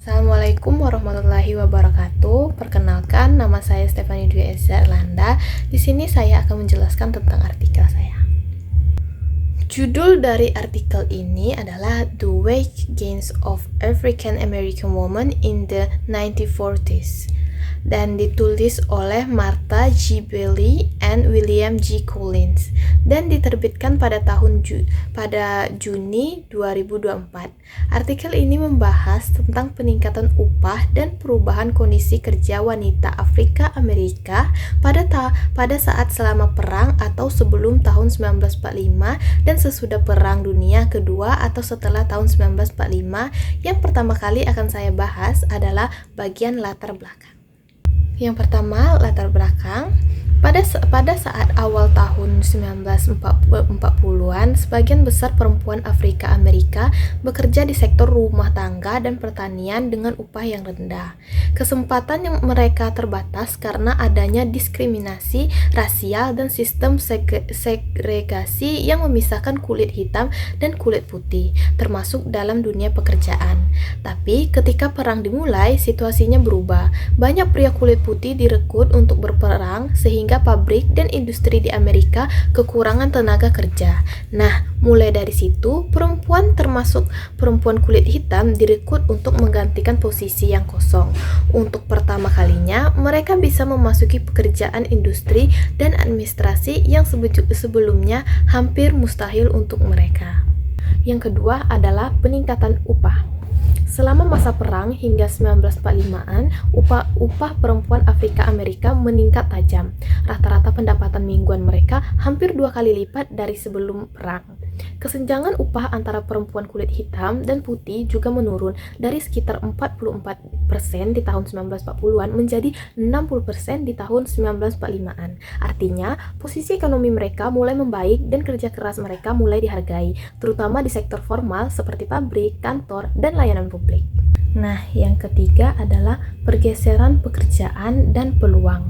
Assalamualaikum warahmatullahi wabarakatuh. Perkenalkan, nama saya Stephanie Dwi Eza Erlanda. Di sini saya akan menjelaskan tentang artikel saya. Judul dari artikel ini adalah The Wage Gains of African American Women in the 1940s dan ditulis oleh Martha G. Bailey and William G. Collins dan diterbitkan pada Juni 2024. Artikel ini membahas tentang peningkatan upah dan perubahan kondisi kerja wanita Afrika Amerika pada saat selama perang atau sebelum tahun 1945 dan sesudah Perang Dunia Kedua atau setelah tahun 1945. Yang pertama kali akan saya bahas adalah bagian latar belakang. Yang pertama, latar belakang. Pada saat awal tahun 1940-an, sebagian besar perempuan Afrika Amerika bekerja di sektor rumah tangga dan pertanian dengan upah yang rendah. Kesempatan yang mereka terbatas karena adanya diskriminasi rasial dan sistem segregasi yang memisahkan kulit hitam dan kulit putih, termasuk dalam dunia pekerjaan. Tapi ketika perang dimulai, situasinya berubah. Banyak pria kulit putih direkrut untuk berperang sehingga pabrik dan industri di Amerika kekurangan tenaga kerja. Nah, mulai dari situ, perempuan termasuk perempuan kulit hitam direkrut untuk menggantikan posisi yang kosong. Untuk pertama kalinya, mereka bisa memasuki pekerjaan industri dan administrasi yang sebelumnya hampir mustahil untuk mereka. Yang kedua adalah peningkatan upah. Selama masa perang hingga 1945-an, upah perempuan Afrika Amerika meningkat tajam. Rata-rata pendapatan mingguan mereka hampir 2 kali lipat dari sebelum perang. Kesenjangan upah antara perempuan kulit hitam dan putih juga menurun dari sekitar 44% di tahun 1940-an menjadi 60% di tahun 1945-an. Artinya, posisi ekonomi mereka mulai membaik dan kerja keras mereka mulai dihargai, terutama di sektor formal seperti pabrik, kantor, dan layanan publik. Nah, yang ketiga adalah pergeseran pekerjaan dan peluang.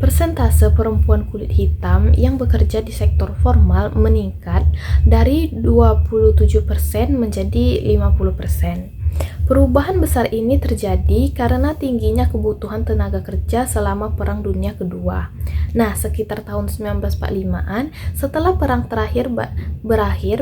Persentase perempuan kulit hitam yang bekerja di sektor formal meningkat dari 27% menjadi 50%. Perubahan besar ini terjadi karena tingginya kebutuhan tenaga kerja selama Perang Dunia Kedua. Nah, sekitar tahun 1945-an, setelah perang berakhir,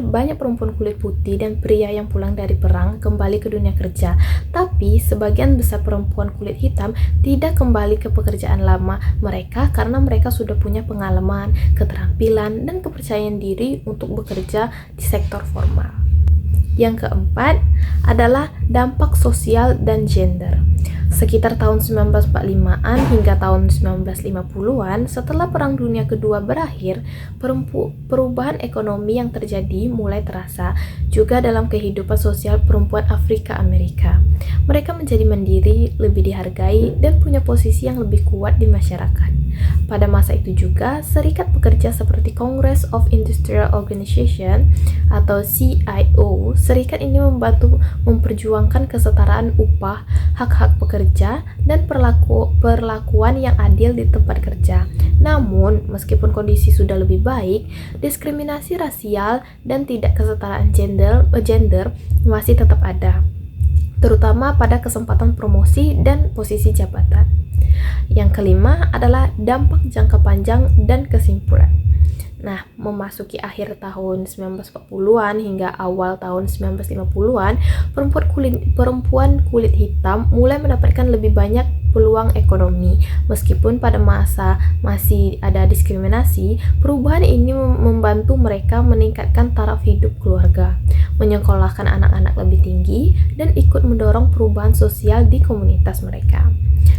banyak perempuan kulit putih dan pria yang pulang dari perang kembali ke dunia kerja. Tapi, sebagian besar perempuan kulit hitam tidak kembali ke pekerjaan lama mereka karena mereka sudah punya pengalaman, keterampilan, dan kepercayaan diri untuk bekerja di sektor formal. Yang keempat adalah dampak sosial dan gender. Sekitar tahun 1945-an hingga tahun 1950-an, setelah Perang Dunia Kedua berakhir, perubahan ekonomi yang terjadi mulai terasa juga dalam kehidupan sosial perempuan Afrika Amerika. Mereka menjadi mandiri, lebih dihargai, dan punya posisi yang lebih kuat di masyarakat. Pada masa itu juga, serikat pekerja seperti Congress of Industrial Organization atau CIO, serikat ini membantu memperjuangkan kesetaraan upah, hak-hak pekerja, dan perlakuan yang adil di tempat kerja. Namun, meskipun kondisi sudah lebih baik, diskriminasi rasial dan tidak kesetaraan gender masih tetap ada, terutama pada kesempatan promosi dan posisi jabatan. Yang kelima adalah dampak jangka panjang dan kesimpulan. Nah, memasuki akhir tahun 1940-an hingga awal tahun 1950-an, perempuan kulit hitam mulai mendapatkan lebih banyak peluang ekonomi. Meskipun pada masa masih ada diskriminasi, perubahan ini membantu mereka meningkatkan taraf hidup keluarga, menyekolahkan anak-anak lebih tinggi, dan ikut mendorong perubahan sosial di komunitas mereka.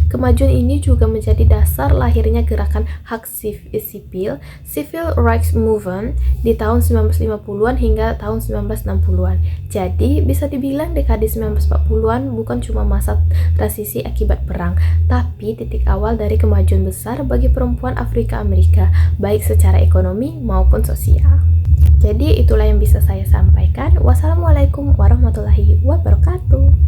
Kemajuan ini juga menjadi dasar lahirnya gerakan hak sipil, Civil Rights Movement, di tahun 1950-an hingga tahun 1960-an. Jadi, bisa dibilang dekade 1940-an bukan cuma masa transisi akibat perang, tapi titik awal dari kemajuan besar bagi perempuan Afrika Amerika, baik secara ekonomi maupun sosial. Jadi, itulah yang bisa saya sampaikan. Wassalamualaikum warahmatullahi wabarakatuh.